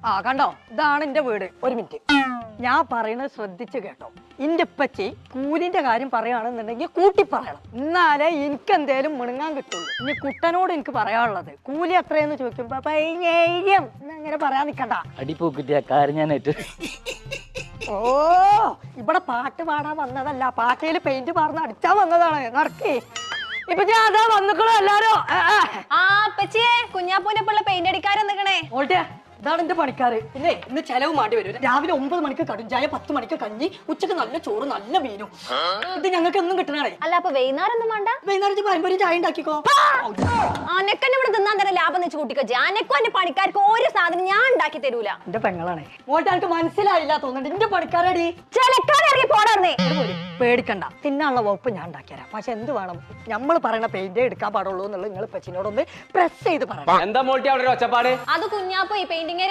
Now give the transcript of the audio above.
ആ കണ്ടോ, ഇതാണ് എന്റെ വീട്. ഒരു മിനിറ്റ്, ഞാൻ പറയുന്നത് ശ്രദ്ധിച്ച് കേട്ടോ. എന്റെ ഉപ്പച്ചി കൂലിന്റെ കാര്യം പറയുകയാണെന്നുണ്ടെങ്കിൽ കൂട്ടി പറയണം, എന്നാലേ എനിക്ക് എന്തേലും മുണങ്ങാൻ കിട്ടുള്ളൂ. ഇനി കുട്ടനോട് എനിക്ക് പറയാനുള്ളത്, കൂലി എത്രയെന്ന് ചോദിക്കുമ്പോ 15,000 അങ്ങനെ പറയാൻ നിക്കണ്ട. അടിപ്പോക്കിട്ടിയ കാരഞ്ഞാനായിട്ട്. ഓ, ഇവിടെ പാട്ട് പാടാൻ വന്നതല്ല, പാട്ടയിൽ പെയിന്റ് പാർന്ന് അടിച്ചാൻ വന്നതാണ്. നടക്കേ ഇപ്പൊ ഞാൻ അതാ വന്നിക്കണോ എല്ലാരും. കുഞ്ഞാപ്പൂനെ പിള്ള പെയിന്റ് അടിക്കാരെ നിക്കണേ. ഓൾട്ടേ, ഇതാണ് എന്റെ പണിക്കാര്. പിന്നെ ഇന്ന് ചെലവ് മാണ്ടി വരും. രാവിലെ 9 മണിക്ക് കടുംചായ, 10 മണിക്ക് കഞ്ഞി, ഉച്ചക്ക് നല്ല ചോറ് നല്ല മീനും. ഇത് ഞങ്ങൾക്ക് ഒന്നും കിട്ടണേ. അല്ല അപ്പൊ വൈകുന്നേരം ഒന്നും വേണ്ട? വൈകുന്നേരം പരമ്പര ചായ ഉണ്ടാക്കിക്കോ. അനക്കന്നെ ഇവിടെ തിന്നാൻ തന്നെ ലാഭം വെച്ച് കൂട്ടിക്കോ. അനക്കും എന്റെ പണിക്കാർക്ക് ഒരു സാധനം ഞാൻ ഉണ്ടാക്കി തരൂല. എന്റെ പെങ്ങളാണ്. ഓൾട്ട് എനിക്ക് മനസ്സിലായില്ല തോന്നുന്നുണ്ട്. എന്റെ പണിക്കാരടി ചെലക്കാരിറങ്ങി പോടാർന്നേ. പേടിക്കണ്ട, തിന്നാനുള്ള വകുപ്പ് ഞാൻ ഉണ്ടാക്കിയരാം. പക്ഷെ എന്ത് വേണം, നമ്മൾ പറയണ പെയിന്റേ എടുക്കാൻ പാടുള്ളൂ എന്നുള്ളത് നിങ്ങൾ പച്ചിനോടൊന്ന് പ്രസ് ചെയ്ത് പറയണം. എന്താ മോൾട്ടി അവിടെ ഒച്ചപ്പാട്? അത് കുഞ്ഞാപ്പോ ഈ പെയിന്റിംഗ്